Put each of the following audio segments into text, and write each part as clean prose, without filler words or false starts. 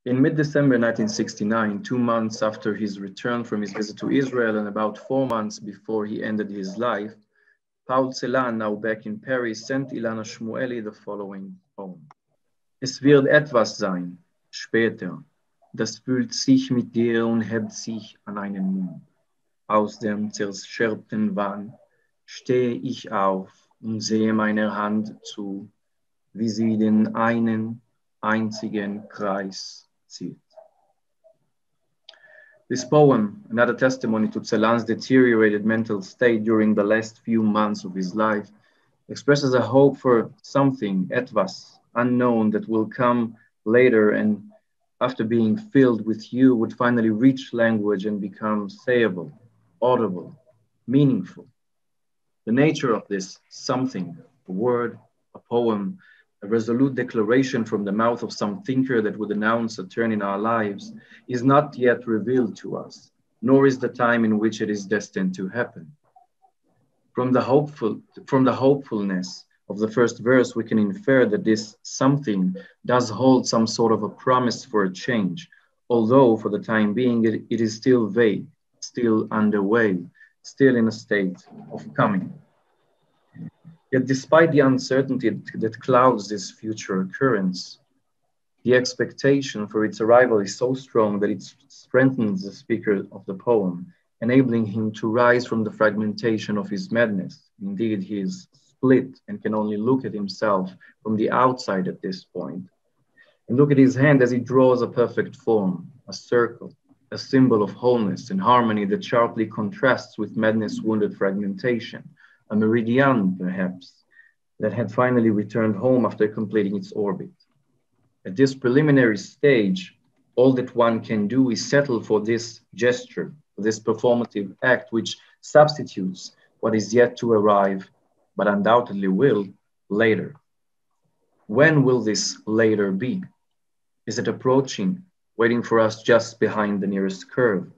In mid-December 1969, 2 months after his return from his visit to Israel and about 4 months before he ended his life, Paul Celan, now back in Paris, sent Ilana Shmueli the following poem. Es wird etwas sein, später, das fühlt sich mit dir und hebt sich an einen Mund. Aus dem zerschellten Wand stehe ich auf und sehe meiner Hand zu, wie sie den einen einzigen Kreis zieht. This poem, another testimony to Celan's deteriorated mental state during the last few months of his life, expresses a hope for something, etwas, unknown, that will come later and after being filled with you would finally reach language and become sayable, audible, meaningful. The nature of this something, a word, a poem, a resolute declaration from the mouth of some thinker that would announce a turn in our lives, is not yet revealed to us, nor is the time in which it is destined to happen. From the hopefulness of the first verse, we can infer that this something does hold some sort of a promise for a change, although for the time being it is still vague, still underway, still in a state of coming. Yet despite the uncertainty that clouds this future occurrence, the expectation for its arrival is so strong that it strengthens the speaker of the poem, enabling him to rise from the fragmentation of his madness. Indeed, he is split and can only look at himself from the outside at this point. And look at his hand as he draws a perfect form, a circle, a symbol of wholeness and harmony that sharply contrasts with madness-wounded fragmentation, a meridian, perhaps, that had finally returned home after completing its orbit. At this preliminary stage, all that one can do is settle for this gesture, for this performative act, which substitutes what is yet to arrive, but undoubtedly will, later. When will this later be? Is it approaching, waiting for us just behind the nearest curve?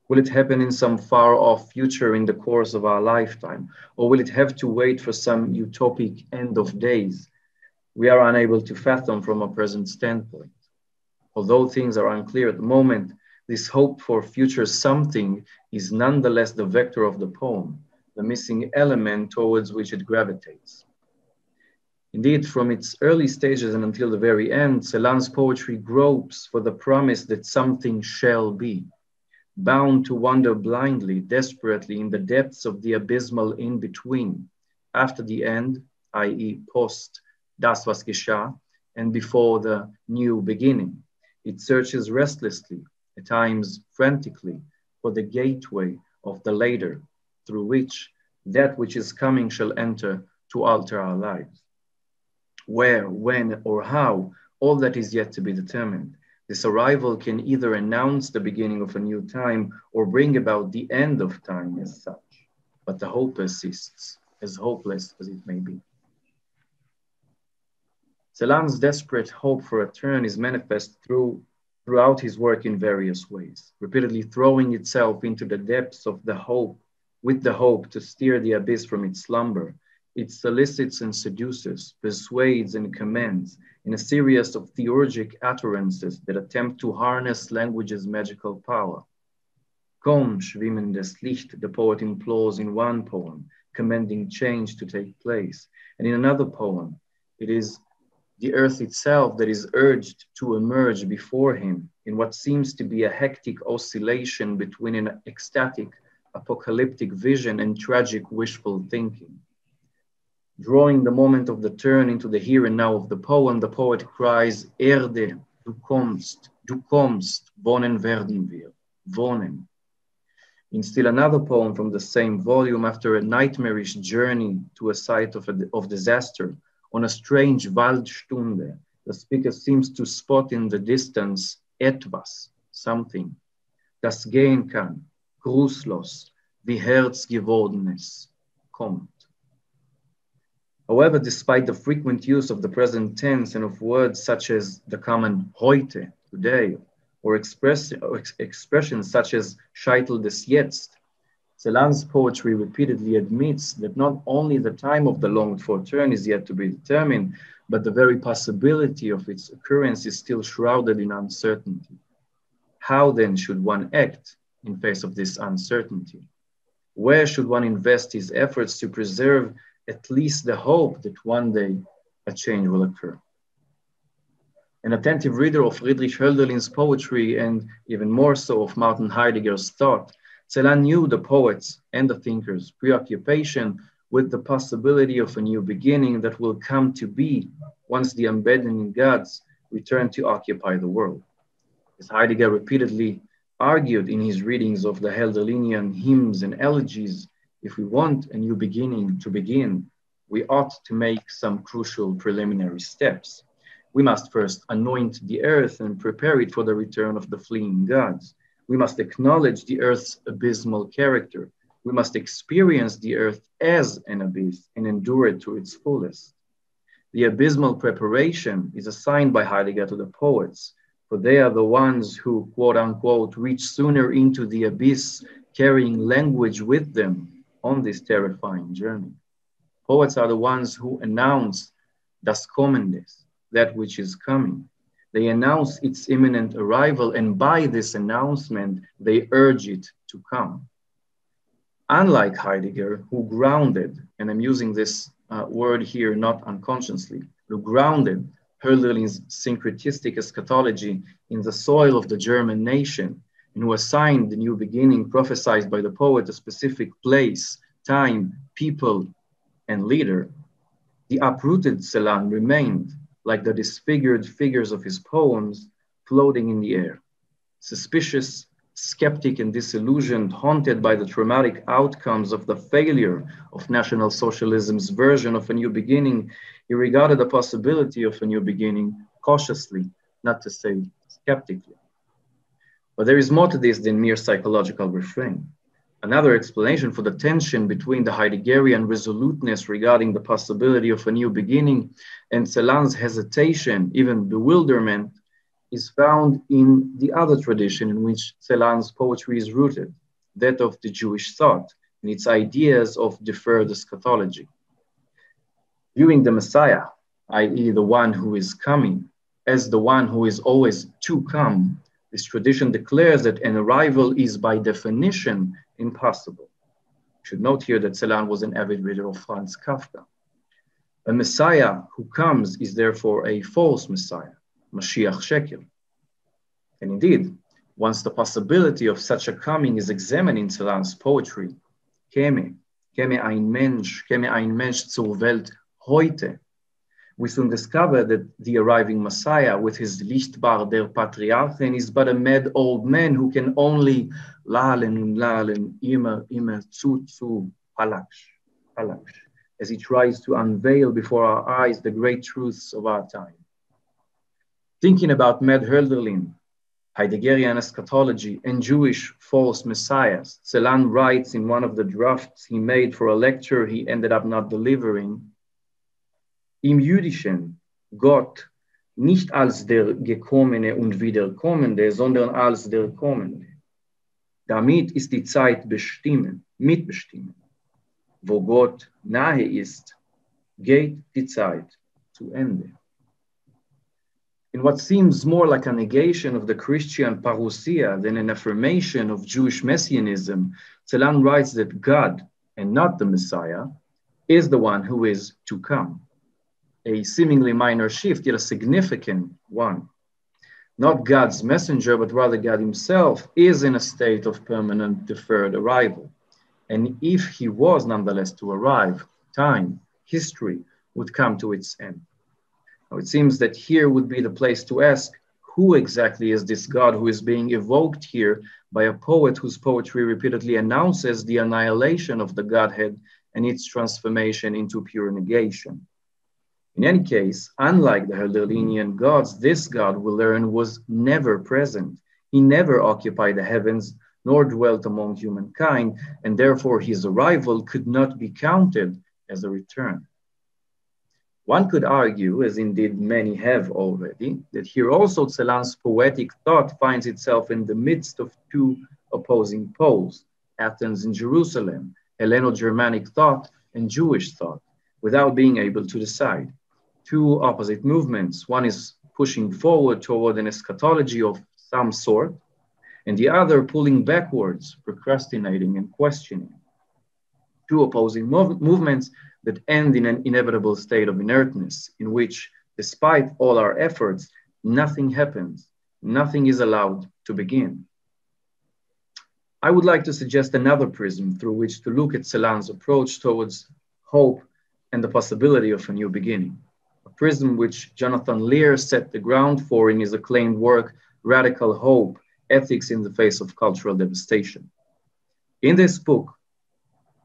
Will it happen in some far-off future in the course of our lifetime? Or will it have to wait for some utopic end of days we are unable to fathom from a present standpoint? Although things are unclear at the moment, this hope for future something is nonetheless the vector of the poem, the missing element towards which it gravitates. Indeed, from its early stages and until the very end, Celan's poetry gropes for the promise that something shall be, bound to wander blindly, desperately in the depths of the abysmal in-between, after the end, i.e. post das was geschah, and before the new beginning. It searches restlessly, at times frantically, for the gateway of the later, through which that which is coming shall enter to alter our lives. Where, when, or how, all that is yet to be determined. This arrival can either announce the beginning of a new time or bring about the end of time as such, but the hope persists, as hopeless as it may be. Celan's desperate hope for a turn is manifest throughout his work in various ways, repeatedly throwing itself into the depths of the hope, with the hope to steer the abyss from its slumber. It solicits and seduces, persuades and commands in a series of theurgic utterances that attempt to harness language's magical power. Komm, schwimmendes Licht, the poet implores in one poem, commanding change to take place. And in another poem, it is the earth itself that is urged to emerge before him in what seems to be a hectic oscillation between an ecstatic, apocalyptic vision and tragic wishful thinking. Drawing the moment of the turn into the here and now of the poem, the poet cries, Erde, du kommst, wohnen werden wir, wohnen. In still another poem from the same volume, after a nightmarish journey to a site of disaster, on a strange Waldstunde, the speaker seems to spot in the distance etwas, something, das gehen kann, grußlos, wie Herz gewordenes, kommt. However, despite the frequent use of the present tense and of words such as the common heute, today, or expressions such as scheitel des Jetzt, Celan's poetry repeatedly admits that not only the time of the longed-for turn is yet to be determined, but the very possibility of its occurrence is still shrouded in uncertainty. How then should one act in face of this uncertainty? Where should one invest his efforts to preserve at least the hope that one day a change will occur? An attentive reader of Friedrich Hölderlin's poetry, and even more so of Martin Heidegger's thought, Celan knew the poets and the thinkers' preoccupation with the possibility of a new beginning that will come to be once the unbending gods return to occupy the world. As Heidegger repeatedly argued in his readings of the Hölderlinian hymns and elegies, if we want a new beginning to begin, we ought to make some crucial preliminary steps. We must first anoint the earth and prepare it for the return of the fleeing gods. We must acknowledge the earth's abysmal character. We must experience the earth as an abyss and endure it to its fullest. The abysmal preparation is assigned by Heidegger to the poets, for they are the ones who, quote unquote, reach sooner into the abyss, carrying language with them on this terrifying journey. Poets are the ones who announce das Kommendes, that which is coming. They announce its imminent arrival, and by this announcement, they urge it to come. Unlike Heidegger, who grounded, and I'm using this word here not unconsciously, who grounded Hölderlin's syncretistic eschatology in the soil of the German nation, and who assigned the new beginning prophesied by the poet a specific place, time, people, and leader, the uprooted Celan remained, like the disfigured figures of his poems, floating in the air. Suspicious, skeptic, and disillusioned, haunted by the traumatic outcomes of the failure of National Socialism's version of a new beginning, he regarded the possibility of a new beginning cautiously, not to say skeptically. But there is more to this than mere psychological refrain. Another explanation for the tension between the Heideggerian resoluteness regarding the possibility of a new beginning and Celan's hesitation, even bewilderment, is found in the other tradition in which Celan's poetry is rooted, that of the Jewish thought and its ideas of deferred eschatology. Viewing the Messiah, i.e. the one who is coming, as the one who is always to come, this tradition declares that an arrival is by definition impossible. We should note here that Celan was an avid reader of Franz Kafka. A Messiah who comes is therefore a false Messiah, Mashiach Sheker. And indeed, once the possibility of such a coming is examined in Celan's poetry, käme ein Mensch zur Welt heute, we soon discover that the arriving Messiah with his Lichtbar der Patriarchen is but a mad old man who can only lallen und lallen, immer zu Palaksh, as he tries to unveil before our eyes the great truths of our time. Thinking about Mad Hölderlin, Heideggerian eschatology, and Jewish false messiahs, Celan writes in one of the drafts he made for a lecture he ended up not delivering, Im Jüdischen Gott nicht als der Gekommene und Wiederkommende, sondern als der Kommende. Damit ist die Zeit mitbestimmen. Wo Gott nahe ist, geht die Zeit zu Ende. In what seems more like a negation of the Christian parousia than an affirmation of Jewish messianism, Celan writes that God, and not the Messiah, is the one who is to come. A seemingly minor shift, yet a significant one. Not God's messenger, but rather God himself is in a state of permanent deferred arrival. And if he was nonetheless to arrive, time, history would come to its end. Now it seems that here would be the place to ask, who exactly is this God who is being evoked here by a poet whose poetry repeatedly announces the annihilation of the Godhead and its transformation into pure negation? In any case, unlike the Hölderlinian gods, this God, we learn, was never present. He never occupied the heavens, nor dwelt among humankind, and therefore his arrival could not be counted as a return. One could argue, as indeed many have already, that here also Celan's poetic thought finds itself in the midst of two opposing poles, Athens and Jerusalem, Helleno-Germanic thought and Jewish thought, without being able to decide. Two opposite movements. One is pushing forward toward an eschatology of some sort, and the other pulling backwards, procrastinating and questioning. Two opposing movements that end in an inevitable state of inertness, in which, despite all our efforts, nothing happens, nothing is allowed to begin. I would like to suggest another prism through which to look at Celan's approach towards hope and the possibility of a new beginning, a prism which Jonathan Lear set the ground for in his acclaimed work, Radical Hope, Ethics in the Face of Cultural Devastation. In this book,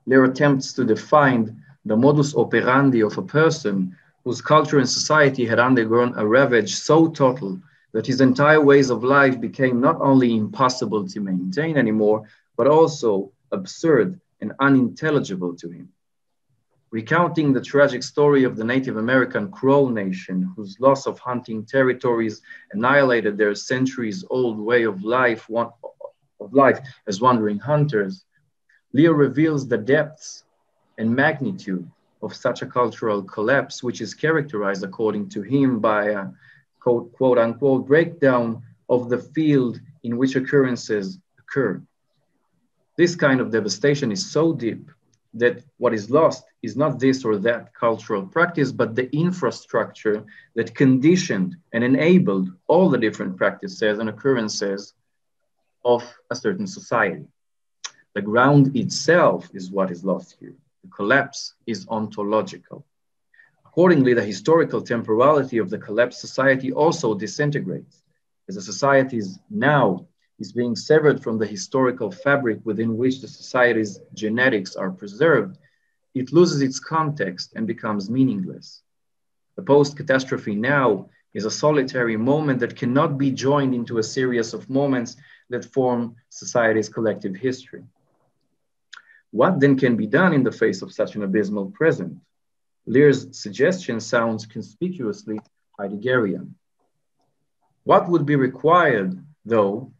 Lear attempts to define the modus operandi of a person whose culture and society had undergone a ravage so total that his entire ways of life became not only impossible to maintain anymore, but also absurd and unintelligible to him. Recounting the tragic story of the Native American Crow Nation, whose loss of hunting territories annihilated their centuries-old way of life as wandering hunters, Lear reveals the depths and magnitude of such a cultural collapse, which is characterized, according to him, by a quote unquote breakdown of the field in which occurrences occur. This kind of devastation is so deep that what is lost is not this or that cultural practice, but the infrastructure that conditioned and enabled all the different practices and occurrences of a certain society. The ground itself is what is lost here. The collapse is ontological. Accordingly, the historical temporality of the collapsed society also disintegrates, as the society's now is being severed from the historical fabric within which the society's genetics are preserved. It loses its context and becomes meaningless. The post-catastrophe now is a solitary moment that cannot be joined into a series of moments that form society's collective history. What then can be done in the face of such an abysmal present? Lear's suggestion sounds conspicuously Heideggerian. What would be required, though,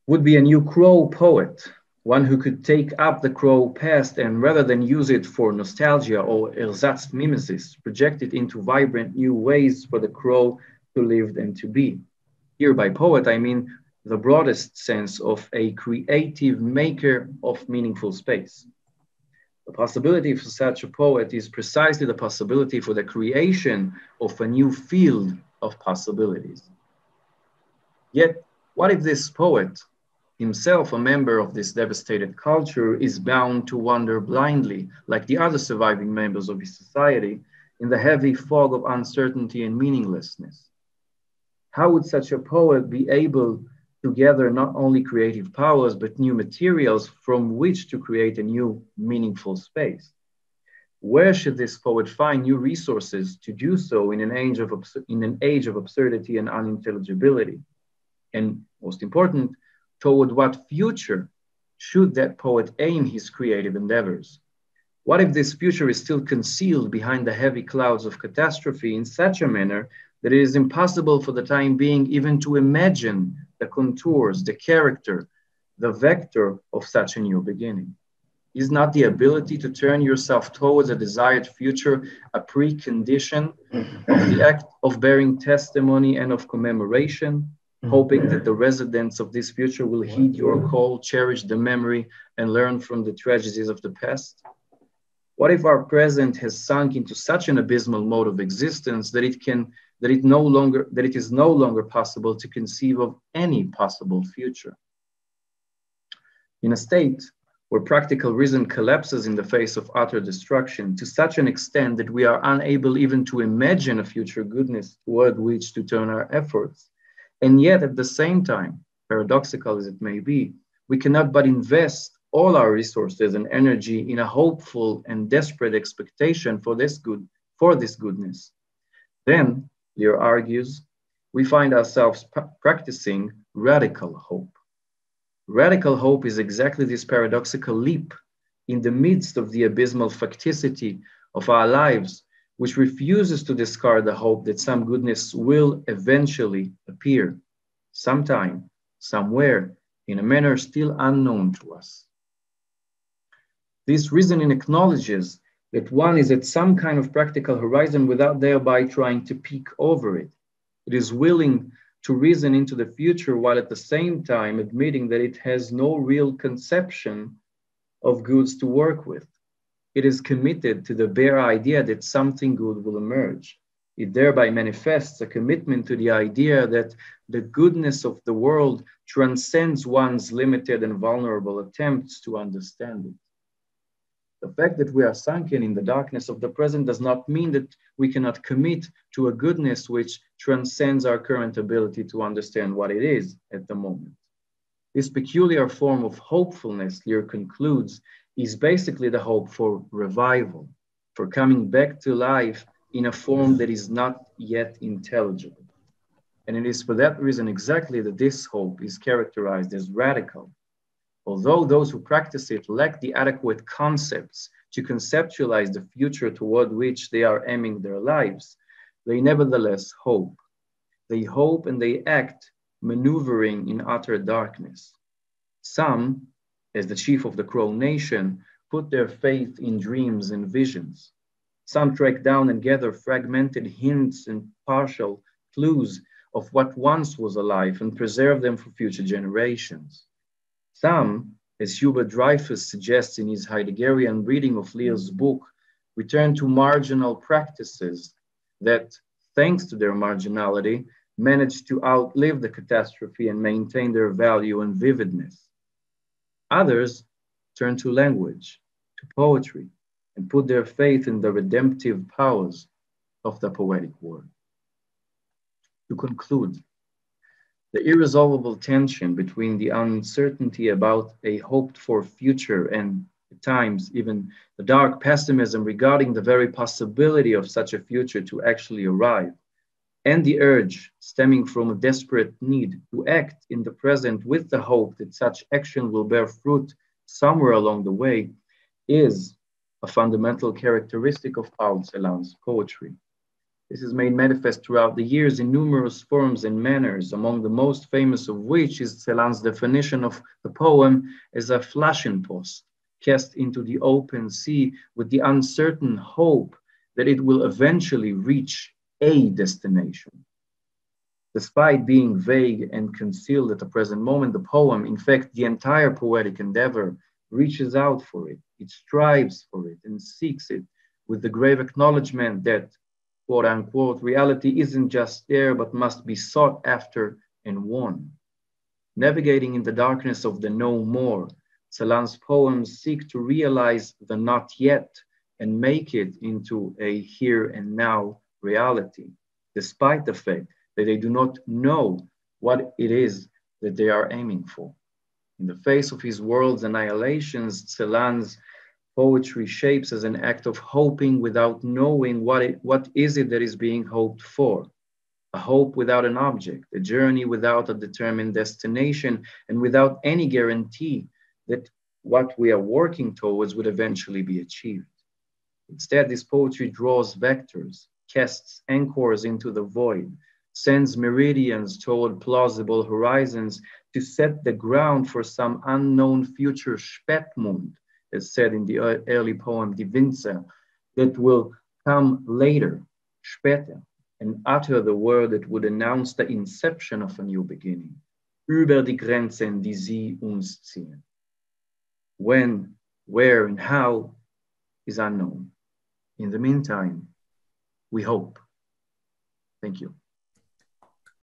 would be a new Crow poet, one who could take up the Crow past and rather than use it for nostalgia or Ersatzmimesis, project it into vibrant new ways for the Crow to live and to be. Here by poet, I mean the broadest sense of a creative maker of meaningful space. The possibility for such a poet is precisely the possibility for the creation of a new field of possibilities. Yet, what if this poet, himself a member of this devastated culture, is bound to wander blindly, like the other surviving members of his society, in the heavy fog of uncertainty and meaninglessness? How would such a poet be able to gather not only creative powers, but new materials from which to create a new meaningful space? Where should this poet find new resources to do so in an age of absurdity and unintelligibility? And most important, toward what future should that poet aim his creative endeavors? What if this future is still concealed behind the heavy clouds of catastrophe in such a manner that it is impossible for the time being even to imagine the contours, the character, the vector of such a new beginning? Is not the ability to turn yourself towards a desired future a precondition of the act of bearing testimony and of commemoration, hoping that the residents of this future will heed your call, cherish the memory, and learn from the tragedies of the past? What if our present has sunk into such an abysmal mode of existence that it is no longer possible to conceive of any possible future? In a state where practical reason collapses in the face of utter destruction to such an extent that we are unable even to imagine a future goodness toward which to turn our efforts, and yet at the same time, paradoxical as it may be, we cannot but invest all our resources and energy in a hopeful and desperate expectation for this goodness. Then, Lear argues, we find ourselves practicing radical hope. Radical hope is exactly this paradoxical leap in the midst of the abysmal facticity of our lives, which refuses to discard the hope that some goodness will eventually appear, sometime, somewhere, in a manner still unknown to us. This reasoning acknowledges that one is at some kind of practical horizon without thereby trying to peek over it. It is willing to reason into the future while at the same time admitting that it has no real conception of goods to work with. It is committed to the bare idea that something good will emerge. It thereby manifests a commitment to the idea that the goodness of the world transcends one's limited and vulnerable attempts to understand it. The fact that we are sunken in the darkness of the present does not mean that we cannot commit to a goodness which transcends our current ability to understand what it is at the moment. This peculiar form of hopefulness, Lear concludes, is basically the hope for revival, for coming back to life in a form that is not yet intelligible. And it is for that reason exactly that this hope is characterized as radical. Although those who practice it lack the adequate concepts to conceptualize the future toward which they are aiming their lives, they nevertheless hope. They hope and they act, maneuvering in utter darkness. Some, as the chief of the Crow Nation, put their faith in dreams and visions. Some track down and gather fragmented hints and partial clues of what once was alive and preserve them for future generations. Some, as Hubert Dreyfus suggests in his Heideggerian reading of Lear's book, return to marginal practices that, thanks to their marginality, manage to outlive the catastrophe and maintain their value and vividness. Others turn to language, to poetry, and put their faith in the redemptive powers of the poetic word. To conclude, the irresolvable tension between the uncertainty about a hoped-for future and, at times, even the dark pessimism regarding the very possibility of such a future to actually arrive, and the urge stemming from a desperate need to act in the present with the hope that such action will bear fruit somewhere along the way, is a fundamental characteristic of Paul Celan's poetry. This is made manifest throughout the years in numerous forms and manners, among the most famous of which is Celan's definition of the poem as a Flaschenpost cast into the open sea with the uncertain hope that it will eventually reach a destination. Despite being vague and concealed at the present moment, the poem, in fact, the entire poetic endeavor, reaches out for it. It strives for it and seeks it with the grave acknowledgement that, quote unquote, reality isn't just there, but must be sought after and won. Navigating in the darkness of the no more, Celan's poems seek to realize the not yet and make it into a here and now reality, despite the fact that they do not know what it is that they are aiming for. In the face of his world's annihilations, Celan's poetry shapes as an act of hoping without knowing what is it that is being hoped for. A hope without an object, a journey without a determined destination, and without any guarantee that what we are working towards would eventually be achieved. Instead, this poetry draws vectors, casts anchors into the void, sends meridians toward plausible horizons to set the ground for some unknown future Spätmund, as said in the early poem Die Winzer, that will come later, später, and utter the word that would announce the inception of a new beginning, über die Grenzen, die sie uns ziehen. When, where, and how is unknown. In the meantime, we hope. Thank you.